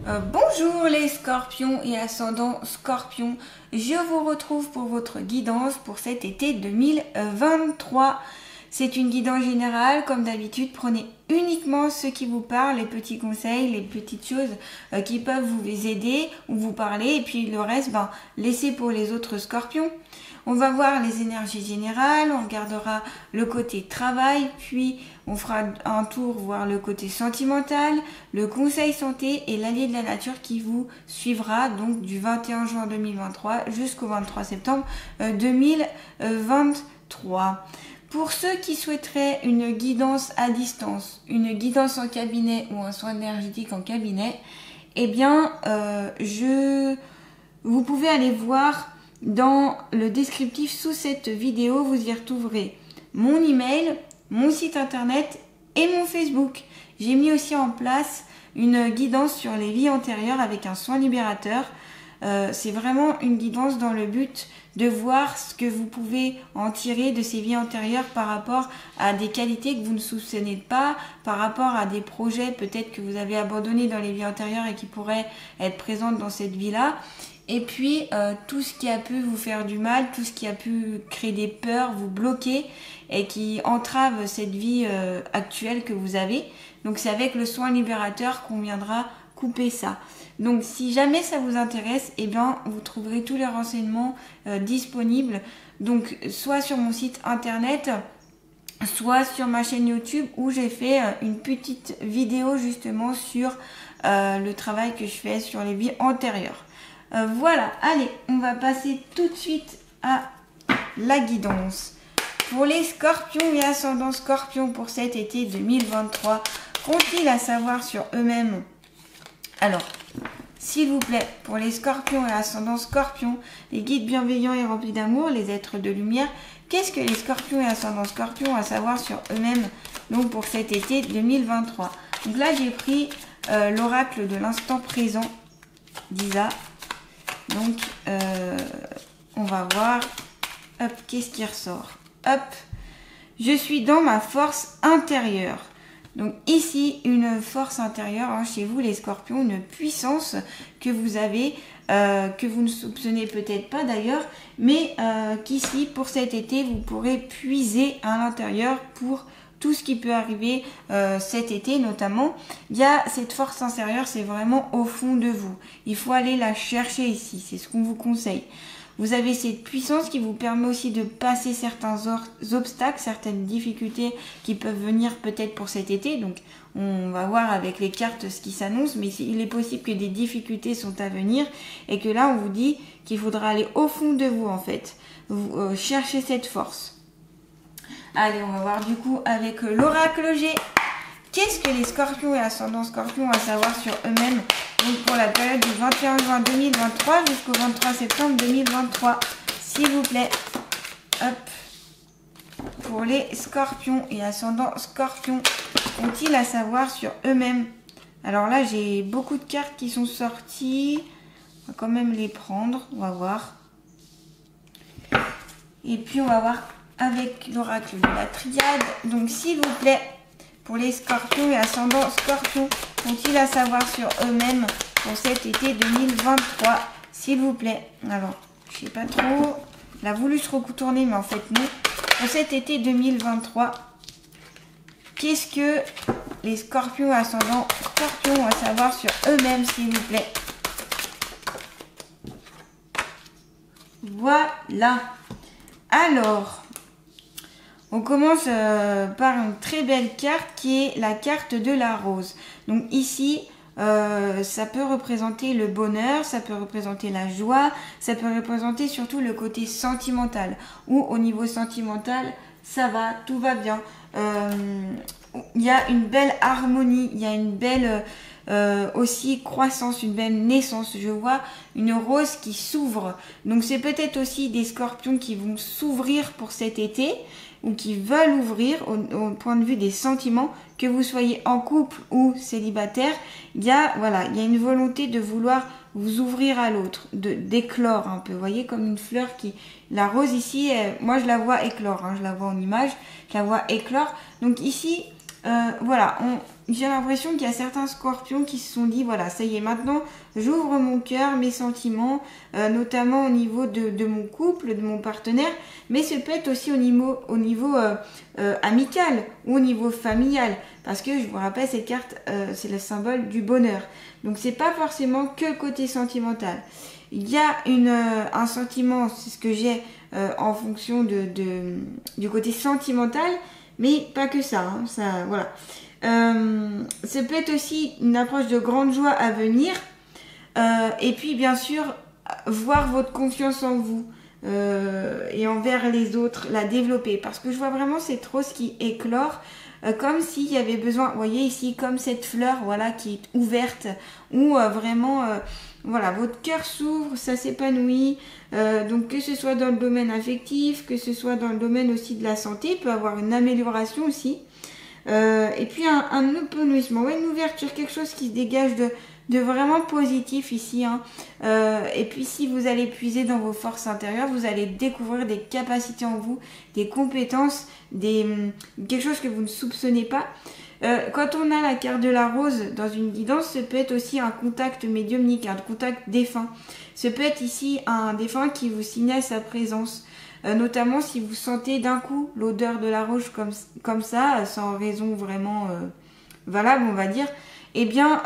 Bonjour les scorpions et ascendants scorpions, je vous retrouve pour votre guidance pour cet été 2023. C'est une guidance générale, comme d'habitude, prenez uniquement ce qui vous parle, les petits conseils, les petites choses qui peuvent vous aider ou vous parler, et puis le reste, laissez pour les autres scorpions. On va voir les énergies générales, on regardera le côté travail, puis on fera un tour voir le côté sentimental, le conseil santé et l'allié de la nature qui vous suivra donc du 21 juin 2023 jusqu'au 23 septembre 2023. Pour ceux qui souhaiteraient une guidance à distance, une guidance en cabinet ou un soin énergétique en cabinet, eh bien, vous pouvez aller voir dans le descriptif sous cette vidéo, vous y retrouverez mon email, mon site internet et mon Facebook. J'ai mis aussi en place une guidance sur les vies antérieures avec un soin libérateur. C'est vraiment une guidance dans le but de voir ce que vous pouvez en tirer de ces vies antérieures par rapport à des qualités que vous ne soupçonnez pas, par rapport à des projets peut-être que vous avez abandonnés dans les vies antérieures et qui pourraient être présentes dans cette vie-là. Et puis, tout ce qui a pu vous faire du mal, tout ce qui a pu créer des peurs, vous bloquer et qui entrave cette vie actuelle que vous avez. Donc, c'est avec le soin libérateur qu'on viendra couper ça. Donc, si jamais ça vous intéresse, eh bien, vous trouverez tous les renseignements disponibles. Donc, soit sur mon site internet, soit sur ma chaîne YouTube où j'ai fait une petite vidéo justement sur le travail que je fais sur les vies antérieures. Voilà, allez, on va passer tout de suite à la guidance. Pour les scorpions et ascendants scorpions pour cet été 2023, qu'ont-ils à savoir sur eux-mêmes? Alors, s'il vous plaît, pour les scorpions et ascendants scorpions, les guides bienveillants et remplis d'amour, les êtres de lumière, qu'est-ce que les scorpions et ascendants scorpions ont à savoir sur eux-mêmes donc pour cet été 2023? Donc là, j'ai pris l'oracle de l'instant présent d'Isa. Donc, on va voir, hop, qu'est-ce qui ressort? Hop, je suis dans ma force intérieure. Donc ici, une force intérieure, chez vous les scorpions, une puissance que vous avez, que vous ne soupçonnez peut-être pas d'ailleurs, mais qu'ici, pour cet été, vous pourrez puiser à l'intérieur pour tout ce qui peut arriver cet été notamment. Il y a cette force intérieure, c'est vraiment au fond de vous. Il faut aller la chercher ici, c'est ce qu'on vous conseille. Vous avez cette puissance qui vous permet aussi de passer certains obstacles, certaines difficultés qui peuvent venir peut-être pour cet été. Donc on va voir avec les cartes ce qui s'annonce, mais il est possible que des difficultés sont à venir et que là on vous dit qu'il faudra aller au fond de vous en fait, chercher cette force. Allez, on va voir du coup avec l'oracle G. Qu'est-ce que les scorpions et ascendants scorpions ont à savoir sur eux-mêmes donc pour la période du 21 juin 2023 jusqu'au 23 septembre 2023? S'il vous plaît. Hop. Pour les scorpions et ascendants scorpions, qu'ont-ils à savoir sur eux-mêmes? Alors là, j'ai beaucoup de cartes qui sont sorties. On va quand même les prendre. On va voir. Et puis, on va voir avec l'oracle de la triade. Donc, s'il vous plaît, pour les scorpions et ascendants scorpions, qu'ont-ils à savoir sur eux-mêmes pour cet été 2023? S'il vous plaît. Alors, je sais pas trop. Elle a voulu se retourner, mais en fait, non. Pour cet été 2023, qu'est-ce que les scorpions et ascendants scorpions ont à savoir sur eux-mêmes, s'il vous plaît? Voilà. Alors, on commence par une très belle carte qui est la carte de la rose. Donc ici, ça peut représenter le bonheur, ça peut représenter la joie, ça peut représenter surtout le côté sentimental. Ou au niveau sentimental, ça va, tout va bien. Il y a une belle harmonie, il y a une belle aussi croissance, une belle naissance. Je vois une rose qui s'ouvre. Donc c'est peut-être aussi des scorpions qui vont s'ouvrir pour cet été ou qui veulent ouvrir au point de vue des sentiments, que vous soyez en couple ou célibataire. Il y a une volonté de vouloir vous ouvrir à l'autre, d'éclore un peu. Vous voyez, comme une fleur qui... La rose ici, moi je la vois éclore, je la vois en image, je la vois éclore. Donc ici, voilà, j'ai l'impression qu'il y a certains scorpions qui se sont dit, voilà, ça y est, maintenant, j'ouvre mon cœur, mes sentiments, notamment au niveau de mon couple, de mon partenaire, mais ça peut être aussi au niveau amical ou au niveau familial, parce que je vous rappelle, cette carte, c'est le symbole du bonheur. Donc, c'est pas forcément que le côté sentimental. Il y a un sentiment, c'est ce que j'ai en fonction du côté sentimental, mais pas que ça, hein, ça, voilà. Ça peut être aussi une approche de grande joie à venir, et puis bien sûr voir votre confiance en vous et envers les autres, la développer, parce que je vois vraiment cette rose qui éclore, comme s'il y avait besoin, vous voyez ici, comme cette fleur, voilà, qui est ouverte, où vraiment, voilà, votre cœur s'ouvre, ça s'épanouit, donc que ce soit dans le domaine affectif, que ce soit dans le domaine aussi de la santé, il peut avoir une amélioration aussi. Et puis un épanouissement, ouais, une ouverture, quelque chose qui se dégage de vraiment positif ici, hein. Et puis si vous allez puiser dans vos forces intérieures, vous allez découvrir des capacités en vous, des compétences, quelque chose que vous ne soupçonnez pas. Quand on a la carte de la rose dans une guidance, ça peut être aussi un contact médiumnique, un contact défunt. Ça peut être ici un défunt qui vous signale sa présence. Notamment si vous sentez d'un coup l'odeur de la rose comme ça, sans raison vraiment valable, on va dire, eh bien,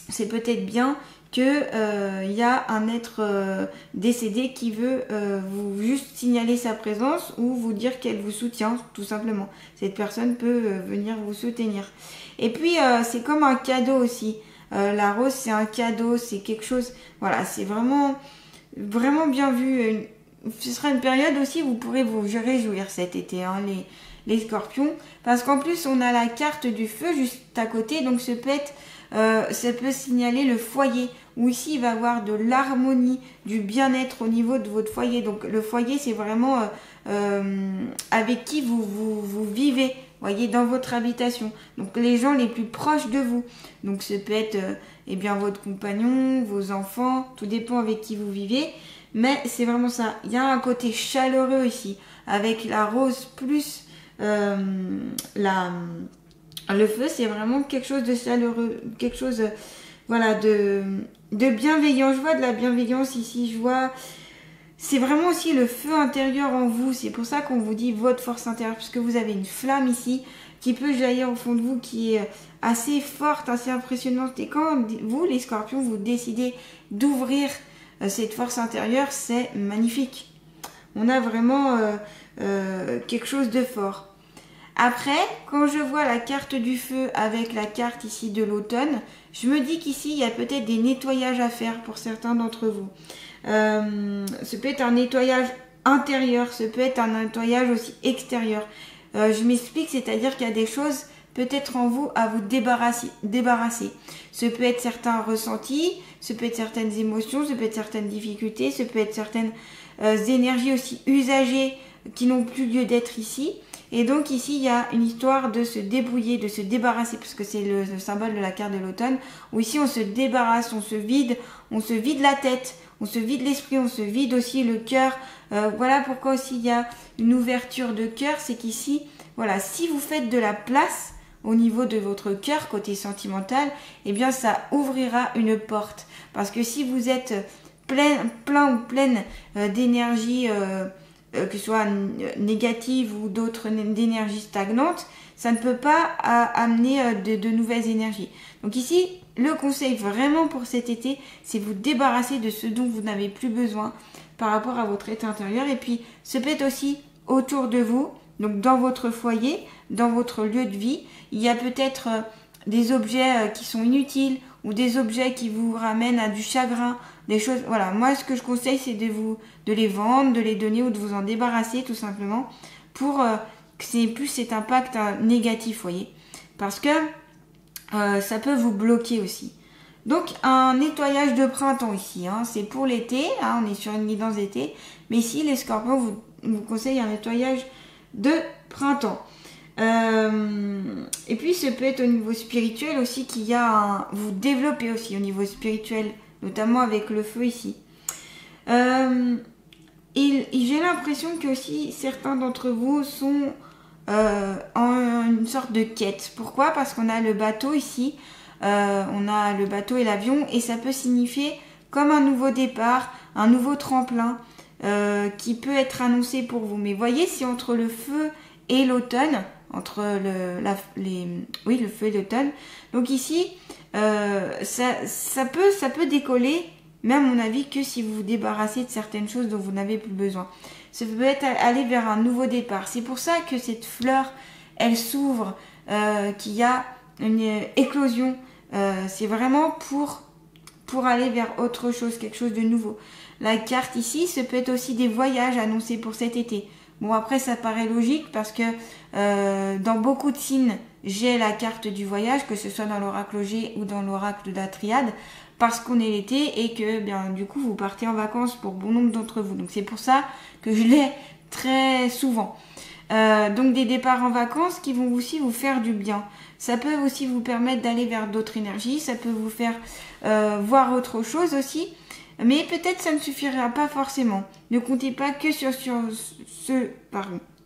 c'est peut-être bien que y a un être décédé qui veut vous juste signaler sa présence ou vous dire qu'elle vous soutient, tout simplement. Cette personne peut venir vous soutenir. Et puis, c'est comme un cadeau aussi. La rose, c'est un cadeau, c'est quelque chose... Voilà, c'est vraiment, vraiment bien vu. Ce sera une période aussi où vous pourrez vous réjouir cet été, hein, les scorpions. Parce qu'en plus, on a la carte du feu juste à côté. Donc, ça peut signaler le foyer. Où ici, il va y avoir de l'harmonie, du bien-être au niveau de votre foyer. Donc, le foyer, c'est vraiment avec qui vous vivez, voyez, dans votre habitation. Donc, les gens les plus proches de vous. Donc, ça peut être eh bien, votre compagnon, vos enfants. Tout dépend avec qui vous vivez. Mais c'est vraiment ça. Il y a un côté chaleureux ici, avec la rose plus le feu, c'est vraiment quelque chose de chaleureux, quelque chose voilà, de bienveillant. Je vois de la bienveillance ici, je vois... C'est vraiment aussi le feu intérieur en vous. C'est pour ça qu'on vous dit votre force intérieure, parce que vous avez une flamme ici qui peut jaillir au fond de vous, qui est assez forte, assez impressionnante. Et quand vous, les scorpions, vous décidez d'ouvrir cette force intérieure, c'est magnifique. On a vraiment quelque chose de fort. Après, quand je vois la carte du feu avec la carte ici de l'automne, je me dis qu'ici, il y a peut-être des nettoyages à faire pour certains d'entre vous. Ce peut être un nettoyage intérieur, ce peut être un nettoyage aussi extérieur. Je m'explique, c'est-à-dire qu'il y a des choses peut-être en vous à vous débarrasser. Ce peut être certains ressentis, ce peut être certaines émotions, ce peut être certaines difficultés, ce peut être certaines énergies aussi usagées qui n'ont plus lieu d'être ici. Et donc ici, il y a une histoire de se débrouiller, de se débarrasser, parce que c'est le symbole de la carte de l'automne, où ici on se débarrasse, on se vide la tête, on se vide l'esprit, on se vide aussi le cœur. Voilà pourquoi aussi il y a une ouverture de cœur, c'est qu'ici, voilà, si vous faites de la place au niveau de votre cœur, côté sentimental, eh bien ça ouvrira une porte. Parce que si vous êtes plein ou pleine d'énergie, que ce soit négative ou d'autres d'énergie stagnante, ça ne peut pas amener de nouvelles énergies. Donc ici, le conseil vraiment pour cet été, c'est vous débarrasser de ce dont vous n'avez plus besoin par rapport à votre état intérieur. Et puis, ce peut être aussi autour de vous, donc dans votre foyer, dans votre lieu de vie. Il y a peut-être des objets qui sont inutiles ou des objets qui vous ramènent à du chagrin, des choses. Voilà, moi ce que je conseille c'est de les vendre, de les donner ou de vous en débarrasser tout simplement pour que c'est plus cet impact négatif, voyez. Parce que ça peut vous bloquer aussi. Donc un nettoyage de printemps ici, hein, c'est pour l'été, hein, on est sur une guidance d'été, mais ici les scorpions vous conseillent un nettoyage de printemps. Et puis ça peut être au niveau spirituel aussi qu'il y a vous développez aussi au niveau spirituel, notamment avec le feu ici. Et j'ai l'impression que aussi certains d'entre vous sont en une sorte de quête. Pourquoi? Parce qu'on a le bateau ici, on a le bateau et l'avion, et ça peut signifier comme un nouveau départ, un nouveau tremplin qui peut être annoncé pour vous. Mais voyez, c'est entre le feu et l'automne, entre le feu et l'automne. Donc ici, ça peut décoller, mais à mon avis que si vous vous débarrassez de certaines choses dont vous n'avez plus besoin. Ça peut être aller vers un nouveau départ. C'est pour ça que cette fleur, elle s'ouvre, qu'il y a une éclosion. C'est vraiment pour aller vers autre chose, quelque chose de nouveau. La carte ici, ça peut être aussi des voyages annoncés pour cet été. Bon, après, ça paraît logique parce que dans beaucoup de signes, j'ai la carte du voyage, que ce soit dans l'oracle G ou dans l'oracle de la triade, parce qu'on est l'été et que, bien, du coup, vous partez en vacances pour bon nombre d'entre vous. Donc, c'est pour ça que je l'ai très souvent. Donc, des départs en vacances qui vont aussi vous faire du bien. Ça peut aussi vous permettre d'aller vers d'autres énergies. Ça peut vous faire voir autre chose aussi. Mais peut-être ça ne suffira pas forcément. Ne comptez pas que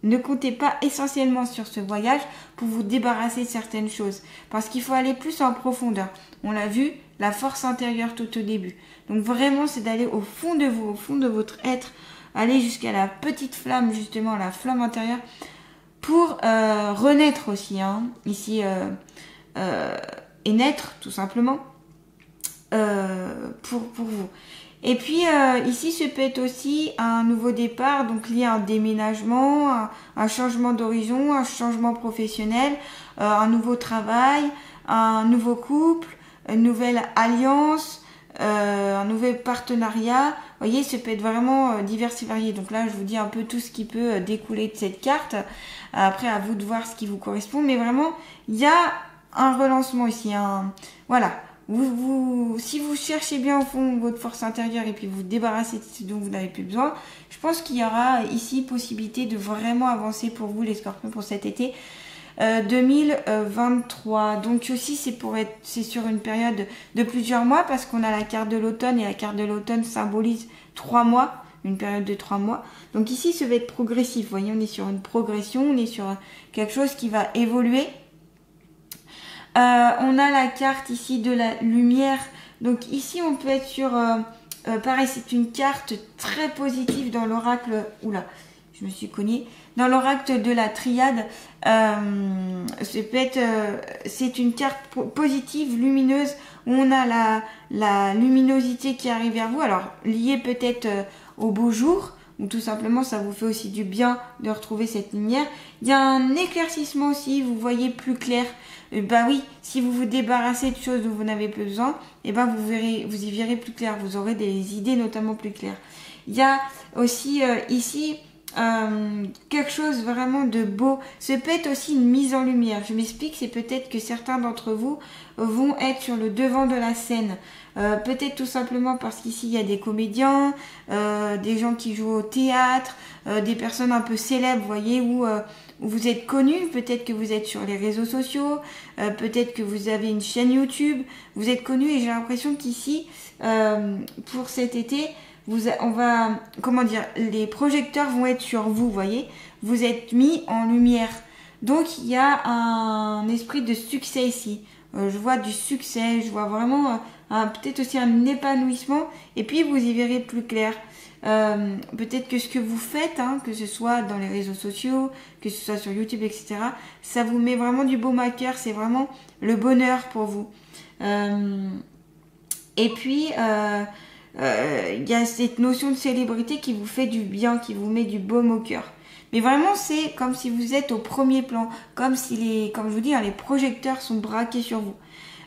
ne comptez pas essentiellement sur ce voyage pour vous débarrasser de certaines choses. Parce qu'il faut aller plus en profondeur. On l'a vu, la force intérieure tout au début. Donc vraiment, c'est d'aller au fond de vous, au fond de votre être, aller jusqu'à la petite flamme, justement, la flamme intérieure, pour renaître aussi, hein, ici, et naître, tout simplement, pour vous. Et puis ici, ce peut être aussi un nouveau départ, donc lié à un déménagement, un changement d'horizon, un changement professionnel, un nouveau travail, un nouveau couple, une nouvelle alliance, un nouvel partenariat. Vous voyez, ça peut être vraiment divers et varié. Donc là, je vous dis un peu tout ce qui peut découler de cette carte. Après, à vous de voir ce qui vous correspond. Mais vraiment, il y a un relancement ici. Voilà. Si vous cherchez bien au fond votre force intérieure et puis vous débarrassez de ce dont vous n'avez plus besoin, je pense qu'il y aura ici possibilité de vraiment avancer pour vous les scorpions pour cet été 2023. Donc aussi c'est sur une période de plusieurs mois parce qu'on a la carte de l'automne et la carte de l'automne symbolise 3 mois, une période de 3 mois. Donc ici ça va être progressif, vous voyez, on est sur une progression, on est sur quelque chose qui va évoluer. On a la carte ici de la lumière. Donc ici, on peut être sur... pareil, c'est une carte très positive dans l'oracle... Oula, je me suis cognée. Dans l'oracle de la triade, c'est une carte positive, lumineuse, où on a la luminosité qui arrive vers vous. Alors, liée peut-être au beau jour, ou tout simplement, ça vous fait aussi du bien de retrouver cette lumière. Il y a un éclaircissement aussi, vous voyez plus clair. Bah oui, si vous vous débarrassez de choses dont vous n'avez plus besoin, et ben vous y verrez plus clair, vous aurez des idées notamment plus claires. Il y a aussi ici quelque chose vraiment de beau. Ce peut être aussi une mise en lumière. Je m'explique, c'est peut-être que certains d'entre vous vont être sur le devant de la scène. Peut-être tout simplement parce qu'ici il y a des comédiens, des gens qui jouent au théâtre, des personnes un peu célèbres, vous voyez, où vous êtes connus, peut-être que vous êtes sur les réseaux sociaux, peut-être que vous avez une chaîne YouTube, vous êtes connus et j'ai l'impression qu'ici, pour cet été, les projecteurs vont être sur vous, voyez, vous êtes mis en lumière. Donc il y a un esprit de succès ici. Je vois du succès, je vois vraiment peut-être aussi un épanouissement et puis vous y verrez plus clair. Peut-être que ce que vous faites, que ce soit dans les réseaux sociaux, que ce soit sur YouTube, etc., ça vous met vraiment du baume à cœur, c'est vraiment le bonheur pour vous. Et puis, il y a cette notion de célébrité qui vous fait du bien, qui vous met du baume au cœur. Mais vraiment, c'est comme si vous êtes au premier plan, comme je vous dis, les projecteurs sont braqués sur vous.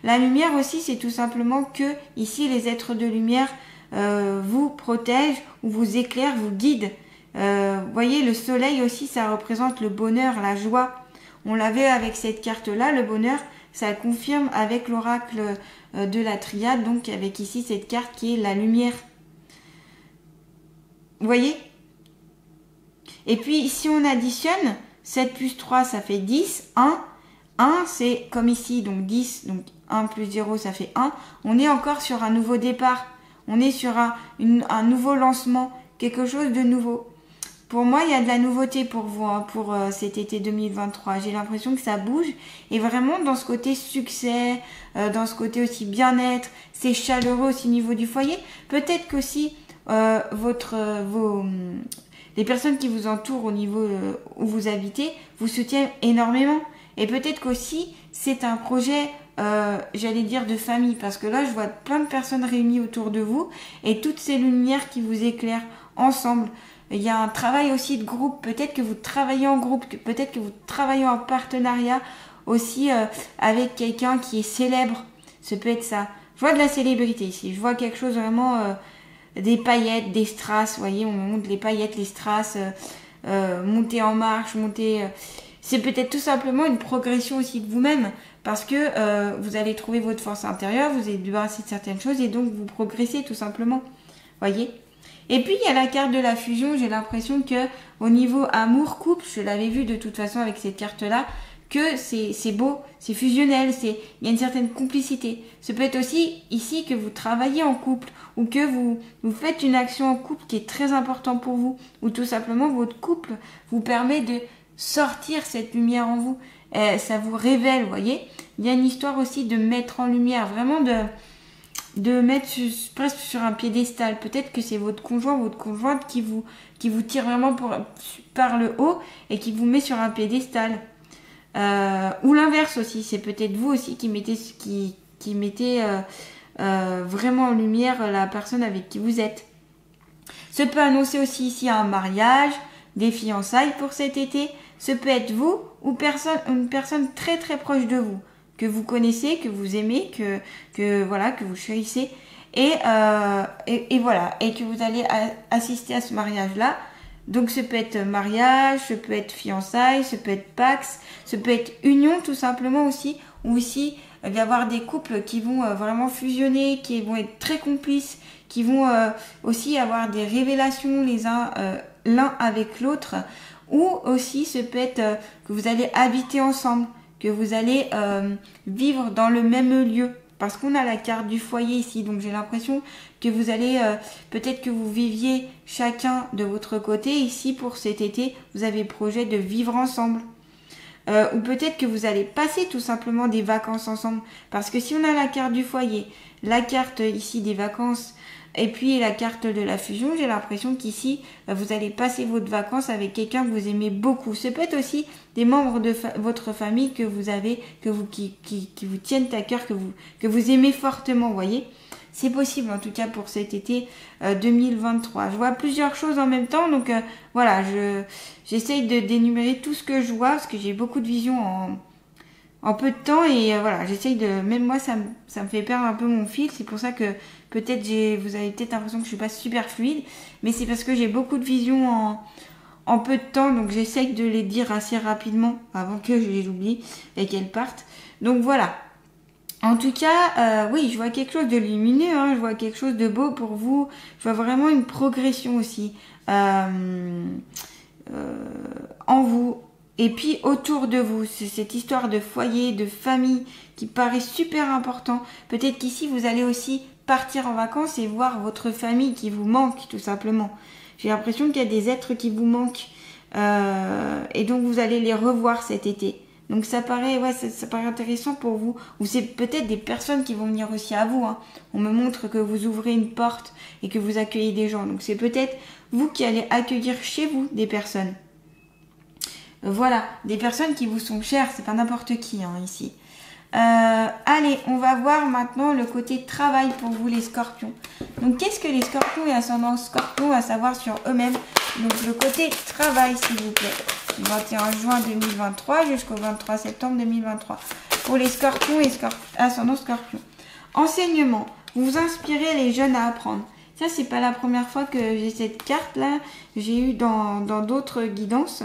La lumière aussi, c'est tout simplement que ici, les êtres de lumière vous protègent ou vous éclairent, vous guident. Vous voyez, le soleil aussi, ça représente le bonheur, la joie. On l'avait avec cette carte-là, le bonheur, ça confirme avec l'oracle de la triade, donc avec ici cette carte qui est la lumière. Vous voyez ? Et puis, si on additionne, 7 plus 3, ça fait 10, 1. 1, c'est comme ici, donc 10, donc 1 plus 0, ça fait 1. On est encore sur un nouveau départ. On est sur un nouveau lancement, quelque chose de nouveau. pour moi, il y a de la nouveauté pour vous, hein, pour cet été 2023. J'ai l'impression que ça bouge. Et vraiment, dans ce côté succès, dans ce côté aussi bien-être, c'est chaleureux aussi au niveau du foyer. Peut-être qu'aussi, les personnes qui vous entourent au niveau où vous habitez vous soutiennent énormément. Et peut-être qu'aussi, c'est un projet, j'allais dire, de famille. Parce que là, je vois plein de personnes réunies autour de vous et toutes ces lumières qui vous éclairent ensemble. Il y a un travail aussi de groupe. Peut-être que vous travaillez en groupe, peut-être que vous travaillez en partenariat aussi avec quelqu'un qui est célèbre. Ça peut être ça. Je vois de la célébrité ici. Je vois quelque chose vraiment, des paillettes, des strass. Vous voyez, on monte les paillettes, les strass, monter en marche, monter... c'est peut-être tout simplement une progression aussi de vous-même. Parce que vous allez trouver votre force intérieure, vous allez débarrasser de certaines choses et donc vous progressez tout simplement. Voyez. Et puis il y a la carte de la fusion. J'ai l'impression que au niveau amour, couple, je l'avais vu de toute façon avec cette carte-là, que c'est beau, c'est fusionnel, il y a une certaine complicité. Ce peut être aussi ici que vous travaillez en couple ou que vous faites une action en couple qui est très importante pour vous ou tout simplement votre couple vous permet de sortir cette lumière en vous. Ça vous révèle, vous voyez. Il y a une histoire aussi de mettre en lumière, vraiment de mettre presque sur un piédestal. Peut-être que c'est votre conjoint, votre conjointe qui vous tire vraiment par le haut et qui vous met sur un piédestal. Ou l'inverse aussi, c'est peut-être vous aussi qui mettez vraiment en lumière la personne avec qui vous êtes. Ça peut annoncer aussi ici un mariage, des fiançailles pour cet été. Ce peut être vous ou une personne très très proche de vous, que vous connaissez, que vous aimez, que vous chérissez, et voilà, et que vous allez assister à ce mariage-là. Donc ce peut être mariage, ce peut être fiançailles, ce peut être Pax, ce peut être union tout simplement aussi, ou aussi il va y avoir des couples qui vont vraiment fusionner, qui vont être très complices, qui vont aussi avoir des révélations l'un avec l'autre, ou aussi ce peut être que vous allez habiter ensemble, que vous allez vivre dans le même lieu. Parce qu'on a la carte du foyer ici, donc j'ai l'impression que vous allez, peut-être que vous viviez chacun de votre côté. Ici, pour cet été, vous avez projet de vivre ensemble. Ou peut-être que vous allez passer tout simplement des vacances ensemble. Parce que si on a la carte du foyer, la carte ici des vacances, et puis la carte de la fusion, j'ai l'impression qu'ici, vous allez passer votre vacances avec quelqu'un que vous aimez beaucoup. Ce peut être aussi des membres de votre famille que vous avez, qui vous tiennent à cœur, que vous aimez fortement, vous voyez. C'est possible en tout cas pour cet été 2023. Je vois plusieurs choses en même temps, donc voilà, j'essaye d'énumérer tout ce que je vois, parce que j'ai beaucoup de visions en peu de temps, et voilà, j'essaye même moi ça me fait perdre un peu mon fil. C'est pour ça que peut-être vous avez peut-être l'impression que je suis pas super fluide, mais c'est parce que j'ai beaucoup de visions en peu de temps, donc j'essaye de les dire assez rapidement avant que je les oublie et qu'elles partent. Donc voilà. En tout cas, oui, je vois quelque chose de lumineux, hein, je vois quelque chose de beau pour vous. Je vois vraiment une progression aussi en vous. Et puis autour de vous, c'est cette histoire de foyer, de famille qui paraît super important. Peut-être qu'ici, vous allez aussi partir en vacances et voir votre famille qui vous manque tout simplement. J'ai l'impression qu'il y a des êtres qui vous manquent et donc vous allez les revoir cet été. Donc ça paraît intéressant pour vous. Ou c'est peut-être des personnes qui vont venir aussi à vous. Hein. On me montre que vous ouvrez une porte et que vous accueillez des gens. Donc c'est peut-être vous qui allez accueillir chez vous des personnes. Voilà, des personnes qui vous sont chères, c'est pas n'importe qui hein, ici. Allez, on va voir maintenant le côté travail pour vous les scorpions. Donc qu'est-ce que les scorpions et ascendants scorpions à savoir sur eux-mêmes? Donc le côté travail s'il vous plaît. Du 21 juin 2023 jusqu'au 23 septembre 2023. Pour les scorpions et ascendants scorpions. Enseignement, vous inspirez les jeunes à apprendre. Ça, c'est pas la première fois que j'ai cette carte-là. J'ai eu dans d'autres guidances.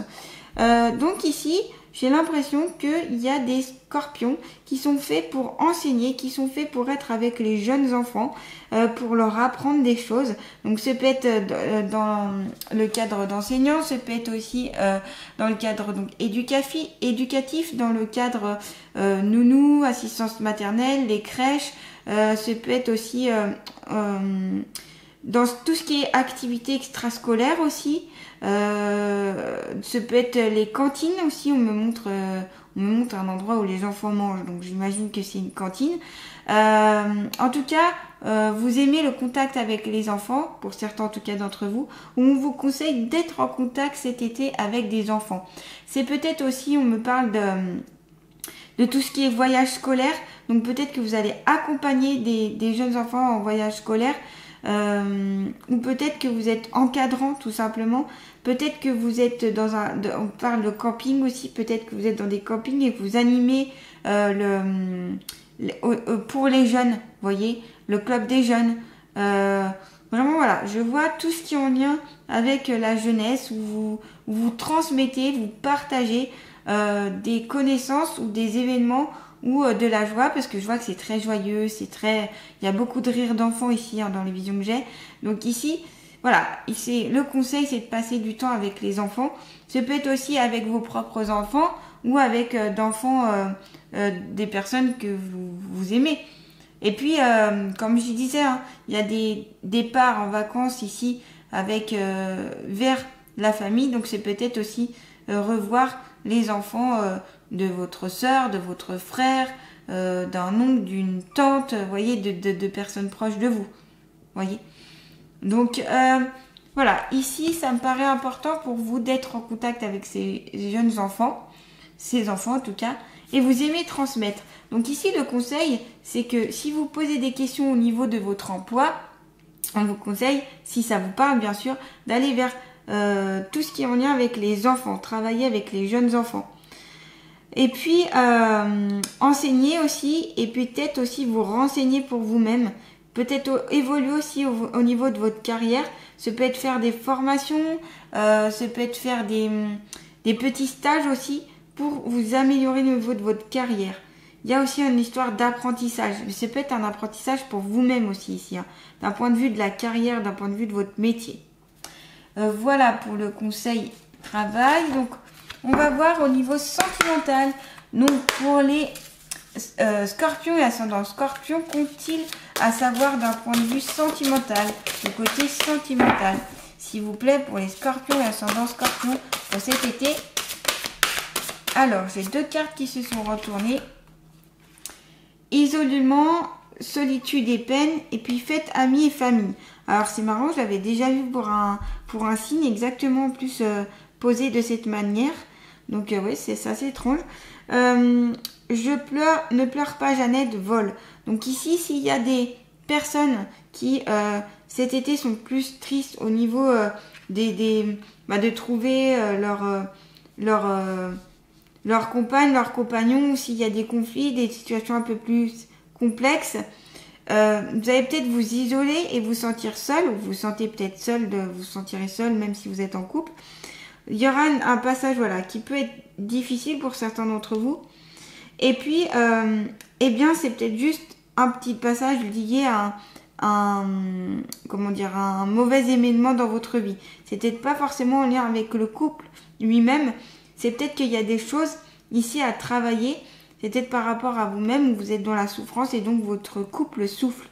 Donc ici, j'ai l'impression qu'il y a des scorpions qui sont faits pour enseigner, qui sont faits pour être avec les jeunes enfants, pour leur apprendre des choses. Donc ça peut être dans le cadre d'enseignants, ça peut être aussi dans le cadre donc éducatif, dans le cadre nounou, assistance maternelle, les crèches. Ça peut être aussi dans tout ce qui est activité extrascolaire aussi. Ce peut être les cantines aussi. On me montre un endroit où les enfants mangent, donc j'imagine que c'est une cantine. En tout cas, vous aimez le contact avec les enfants, pour certains en tout cas d'entre vous, où on vous conseille d'être en contact cet été avec des enfants. C'est peut-être aussi, on me parle de tout ce qui est voyage scolaire, donc peut-être que vous allez accompagner des jeunes enfants en voyage scolaire, ou peut-être que vous êtes encadrant tout simplement, peut-être que vous êtes on parle de camping aussi, peut-être que vous êtes dans des campings et que vous animez pour les jeunes, vous voyez, le club des jeunes. Vraiment voilà, je vois tout ce qui est en lien avec la jeunesse, où vous transmettez, vous partagez des connaissances ou des événements ou de la joie, parce que je vois que c'est très joyeux, il y a beaucoup de rires d'enfants ici dans les visions que j'ai. Donc ici, voilà, ici, le conseil c'est de passer du temps avec les enfants. Ça peut être aussi avec vos propres enfants ou avec des personnes que vous aimez. Et puis, comme je disais, hein, il y a des départs en vacances ici vers la famille, donc c'est peut-être aussi revoir les enfants de votre sœur, de votre frère, d'un oncle, d'une tante, voyez, de personnes proches de vous, voyez. Donc voilà, ici ça me paraît important pour vous d'être en contact avec ces jeunes enfants, ces enfants en tout cas, et vous aimez transmettre. Donc ici le conseil, c'est que si vous posez des questions au niveau de votre emploi, on vous conseille, si ça vous parle bien sûr, d'aller vers tout ce qui est en lien avec les enfants, travailler avec les jeunes enfants. Et puis enseigner aussi, et peut-être aussi vous renseigner pour vous-même, peut-être évoluer aussi au niveau de votre carrière. Ça peut être faire des formations, ça peut être faire des petits stages aussi pour vous améliorer au niveau de votre carrière. Il y a aussi une histoire d'apprentissage, mais ça peut être un apprentissage pour vous-même aussi ici, hein, d'un point de vue de la carrière, d'un point de vue de votre métier. Voilà pour le conseil travail. Donc on va voir au niveau sentimental. Donc pour les scorpions et ascendant scorpion, qu'ont-ils à savoir d'un point de vue sentimental, le côté sentimental, s'il vous plaît, pour les scorpions et ascendant scorpion pour cet été. Alors j'ai deux cartes qui se sont retournées. Isolement, solitude et peine, et puis fête, amis et famille. Alors c'est marrant, je l'avais déjà vu pour un signe exactement en plus posé de cette manière. Donc oui, c'est assez étrange. Ne pleure pas Jeannette, vole. Donc ici, s'il y a des personnes qui cet été sont plus tristes au niveau de trouver leur compagne, leur compagnon, ou s'il y a des conflits, des situations un peu plus complexes, vous allez peut-être vous isoler et vous sentir seul, ou vous sentez peut-être seul, vous sentirez seul même si vous êtes en couple. Il y aura un passage voilà, qui peut être difficile pour certains d'entre vous. Et puis, eh bien, c'est peut-être juste un petit passage lié à un mauvais événement dans votre vie. C'est peut-être pas forcément en lien avec le couple lui-même. C'est peut-être qu'il y a des choses ici à travailler. C'est peut-être par rapport à vous-même où vous êtes dans la souffrance et donc votre couple souffre.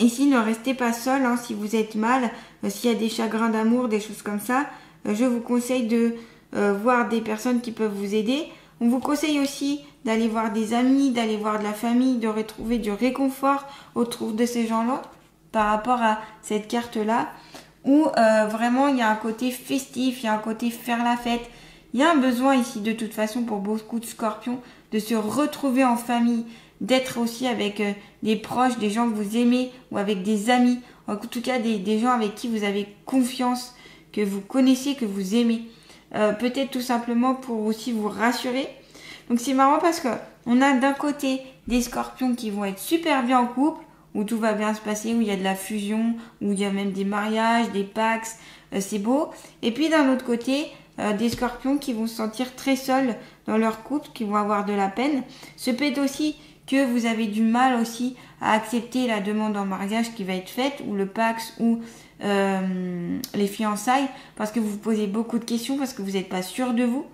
Ici, ne restez pas seul hein, si vous êtes mal, s'il y a des chagrins d'amour, des choses comme ça. Je vous conseille de voir des personnes qui peuvent vous aider. On vous conseille aussi d'aller voir des amis, d'aller voir de la famille, de retrouver du réconfort autour de ces gens-là par rapport à cette carte-là. Où vraiment il y a un côté festif, il y a un côté faire la fête. Il y a un besoin ici de toute façon pour beaucoup de scorpions de se retrouver en famille, d'être aussi avec des proches, des gens que vous aimez ou avec des amis, en tout cas des gens avec qui vous avez confiance, que vous connaissez, que vous aimez. Peut-être tout simplement pour aussi vous rassurer. Donc c'est marrant parce que on a d'un côté des scorpions qui vont être super bien en couple, où tout va bien se passer, où il y a de la fusion, où il y a même des mariages, des pax, c'est beau. Et puis d'un autre côté, des scorpions qui vont se sentir très seuls dans leur couple, qui vont avoir de la peine. Ce peut être aussi que vous avez du mal aussi à accepter la demande en mariage qui va être faite, ou le pax, ou les fiançailles, parce que vous vous posez beaucoup de questions, parce que vous n'êtes pas sûr de vous.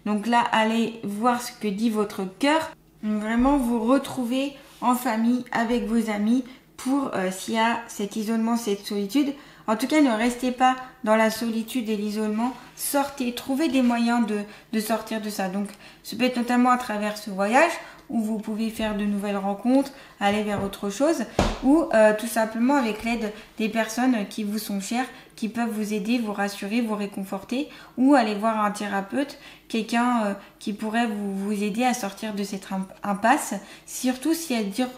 Donc là, allez voir ce que dit votre cœur. Vraiment vous retrouver en famille, avec vos amis, pour s'il y a cet isolement, cette solitude. En tout cas, ne restez pas dans la solitude et l'isolement. Sortez, trouvez des moyens de sortir de ça. Donc, ça peut être notamment à travers ce voyage où vous pouvez faire de nouvelles rencontres, aller vers autre chose, ou tout simplement avec l'aide des personnes qui vous sont chères, qui peuvent vous aider, vous rassurer, vous réconforter, ou aller voir un thérapeute, quelqu'un qui pourrait vous aider à sortir de cette impasse, surtout si elle dure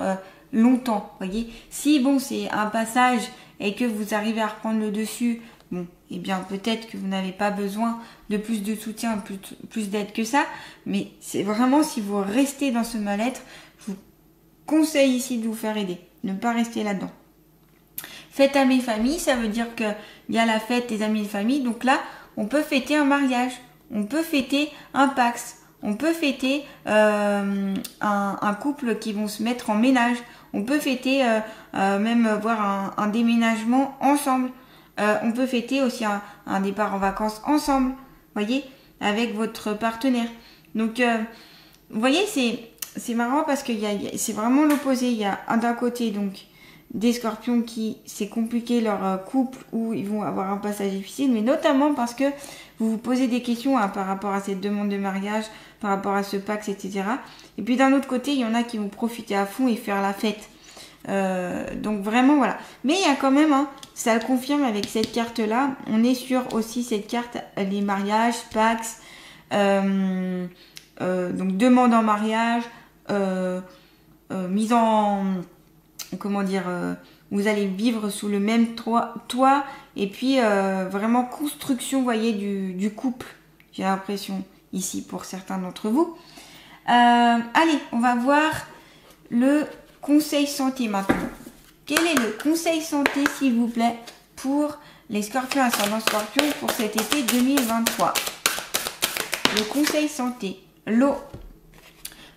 longtemps, voyez. Si bon, c'est un passage et que vous arrivez à reprendre le dessus, bon, eh bien peut-être que vous n'avez pas besoin de plus de soutien, plus d'aide que ça, mais c'est vraiment si vous restez dans ce mal-être, je vous conseille ici de vous faire aider, ne pas rester là-dedans. Fête amis famille, ça veut dire qu'il y a la fête des amis de famille, donc là, on peut fêter un mariage, on peut fêter un Pacs, on peut fêter un couple qui vont se mettre en ménage, on peut fêter même voir un déménagement ensemble. On peut fêter aussi un départ en vacances ensemble, voyez, avec votre partenaire. Donc, vous voyez, c'est marrant parce que c'est vraiment l'opposé. Il y a d'un côté donc des scorpions qui c'est compliqué leur couple où ils vont avoir un passage difficile, mais notamment parce que vous vous posez des questions par rapport à cette demande de mariage, par rapport à ce Pacs, etc. Et puis d'un autre côté, il y en a qui vont profiter à fond et faire la fête. Donc vraiment voilà, mais il y a quand même ça le confirme avec cette carte là, on est sur aussi cette carte les mariages, Pacs, donc demande en mariage, mise en comment dire, vous allez vivre sous le même toit et puis vraiment construction, voyez, du couple, j'ai l'impression ici pour certains d'entre vous. Allez, on va voir le conseil santé maintenant. Quel est le conseil santé, s'il vous plaît, pour les scorpions ascendant scorpion pour cet été 2023? Le conseil santé. L'eau.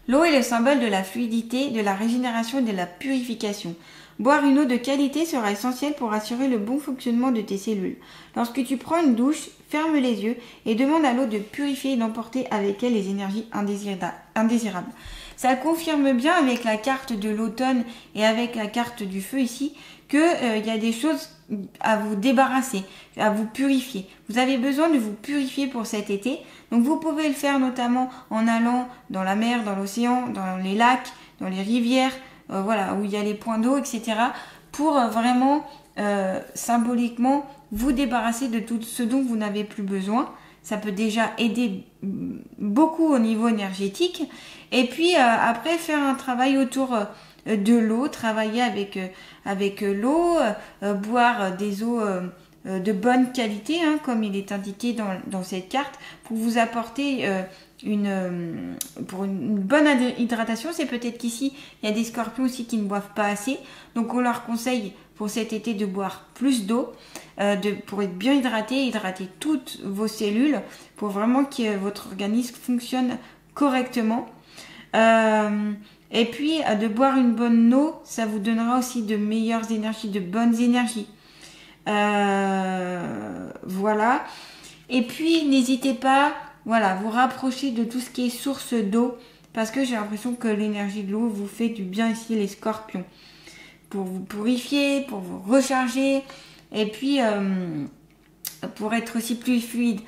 L'eau est le symbole de la fluidité, de la régénération et de la purification. Boire une eau de qualité sera essentiel pour assurer le bon fonctionnement de tes cellules. Lorsque tu prends une douche, ferme les yeux et demande à l'eau de purifier et d'emporter avec elle les énergies indésirables. Ça confirme bien avec la carte de l'automne et avec la carte du feu ici que y a des choses à vous débarrasser, à vous purifier. Vous avez besoin de vous purifier pour cet été. Donc vous pouvez le faire notamment en allant dans la mer, dans l'océan, dans les lacs, dans les rivières, voilà, où il y a les points d'eau, etc. pour vraiment symboliquement vous débarrasser de tout ce dont vous n'avez plus besoin. Ça peut déjà aider beaucoup au niveau énergétique. Et puis après, faire un travail autour de l'eau, travailler avec l'eau, boire des eaux de bonne qualité, comme il est indiqué dans cette carte, pour vous apporter pour une bonne hydratation. C'est peut-être qu'ici, il y a des scorpions aussi qui ne boivent pas assez. Donc on leur conseille pour cet été de boire plus d'eau, pour être bien hydraté toutes vos cellules, pour vraiment que votre organisme fonctionne correctement. Et puis de boire une bonne eau, ça vous donnera aussi de meilleures énergies, de bonnes énergies. Voilà. Et puis n'hésitez pas, voilà, vous rapprocher de tout ce qui est source d'eau, parce que j'ai l'impression que l'énergie de l'eau vous fait du bien ici, les scorpions, pour vous purifier, pour vous recharger, et puis pour être aussi plus fluide.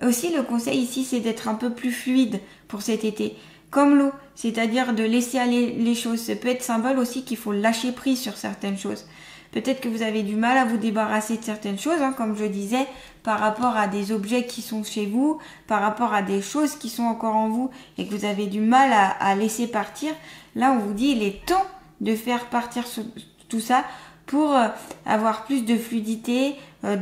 Aussi, le conseil ici, c'est d'être un peu plus fluide pour cet été, comme l'eau, c'est-à-dire de laisser aller les choses. Ça peut être symbole aussi qu'il faut lâcher prise sur certaines choses. Peut-être que vous avez du mal à vous débarrasser de certaines choses, comme je disais, par rapport à des objets qui sont chez vous, par rapport à des choses qui sont encore en vous et que vous avez du mal à laisser partir. Là, on vous dit, il est temps de faire partir tout ça pour avoir plus de fluidité, vous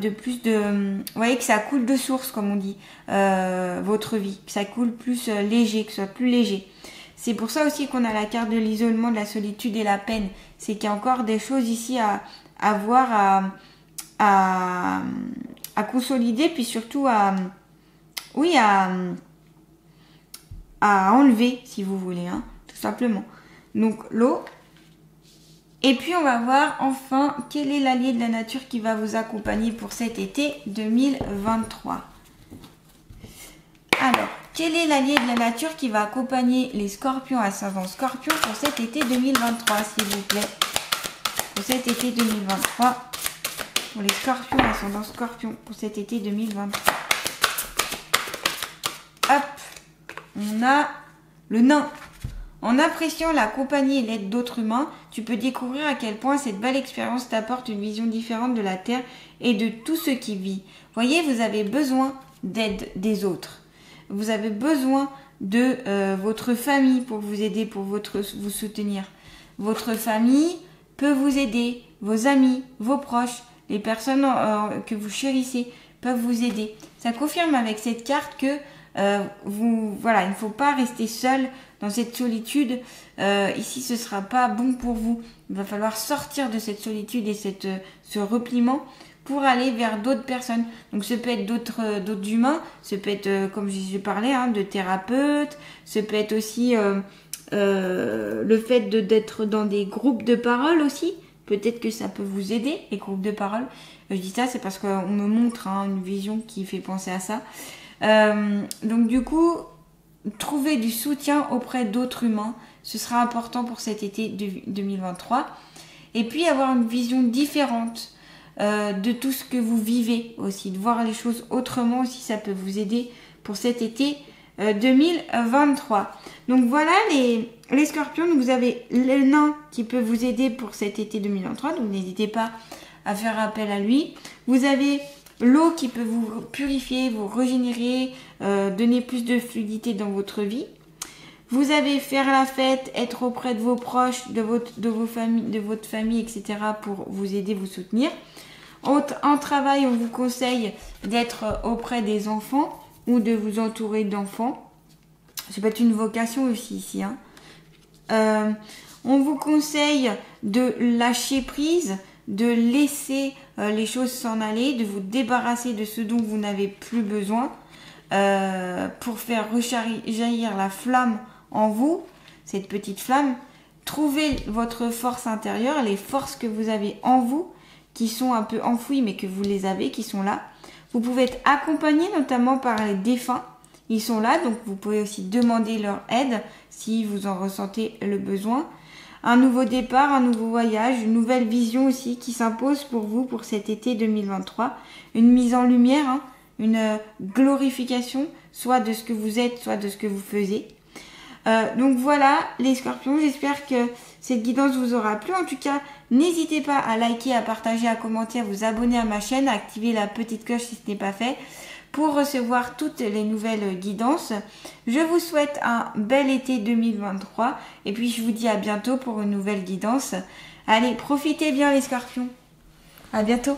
voyez, que ça coule de source, comme on dit, votre vie, que ça coule plus léger, que ce soit plus léger. C'est pour ça aussi qu'on a la carte de l'isolement, de la solitude et la peine. C'est qu'il y a encore des choses ici à voir, à consolider, puis surtout à enlever, si vous voulez, tout simplement. Donc l'eau. Et puis on va voir enfin quel est l'allié de la nature qui va vous accompagner pour cet été 2023. Alors, Quel est l'allié de la nature qui va accompagner les scorpions ascendant scorpion pour cet été 2023, s'il vous plaît? Pour cet été 2023, pour les scorpions ascendant scorpion, pour cet été 2023. Hop, on a le nain. En appréciant la compagnie et l'aide d'autres humains, tu peux découvrir à quel point cette belle expérience t'apporte une vision différente de la Terre et de tout ce qui vit. Voyez, vous avez besoin d'aide des autres. Vous avez besoin de votre famille pour vous aider, pour vous soutenir. Votre famille peut vous aider, vos amis, vos proches, les personnes que vous chérissez peuvent vous aider. Ça confirme avec cette carte que voilà, il ne faut pas rester seul dans cette solitude. Ici, ce sera pas bon pour vous. Il va falloir sortir de cette solitude et ce repliement pour aller vers d'autres personnes. Donc, ce peut être d'autres humains, ce peut être, comme je parlais, de thérapeutes, ce peut être aussi le fait d'être dans des groupes de parole aussi. Peut-être que ça peut vous aider, les groupes de parole. Je dis ça, c'est parce qu'on me montre une vision qui fait penser à ça. Donc du coup, trouver du soutien auprès d'autres humains, ce sera important pour cet été 2023. Et puis avoir une vision différente de tout ce que vous vivez aussi, de voir les choses autrement aussi, ça peut vous aider pour cet été 2023. Donc voilà les scorpions, vous avez le nain qui peut vous aider pour cet été 2023, donc n'hésitez pas à faire appel à lui. Vous avez l'eau qui peut vous purifier, vous régénérer, donner plus de fluidité dans votre vie. Vous avez faire la fête, être auprès de vos proches, de votre famille, etc. pour vous aider, vous soutenir. En travail, on vous conseille d'être auprès des enfants ou de vous entourer d'enfants. Ça peut être une vocation aussi ici. On vous conseille de lâcher prise, de laisser les choses s'en aller, de vous débarrasser de ce dont vous n'avez plus besoin pour faire rejaillir la flamme en vous, cette petite flamme. Trouvez votre force intérieure, les forces que vous avez en vous, qui sont un peu enfouies mais que vous les avez, qui sont là. Vous pouvez être accompagné notamment par les défunts. Ils sont là, donc vous pouvez aussi demander leur aide si vous en ressentez le besoin. Un nouveau départ, un nouveau voyage, une nouvelle vision aussi qui s'impose pour vous pour cet été 2023. Une mise en lumière, une glorification, soit de ce que vous êtes, soit de ce que vous faisiez. Donc voilà les scorpions, j'espère que cette guidance vous aura plu. En tout cas, n'hésitez pas à liker, à partager, à commenter, à vous abonner à ma chaîne, à activer la petite cloche si ce n'est pas fait pour recevoir toutes les nouvelles guidances. Je vous souhaite un bel été 2023 et puis je vous dis à bientôt pour une nouvelle guidance. Allez, profitez bien les scorpions. À bientôt.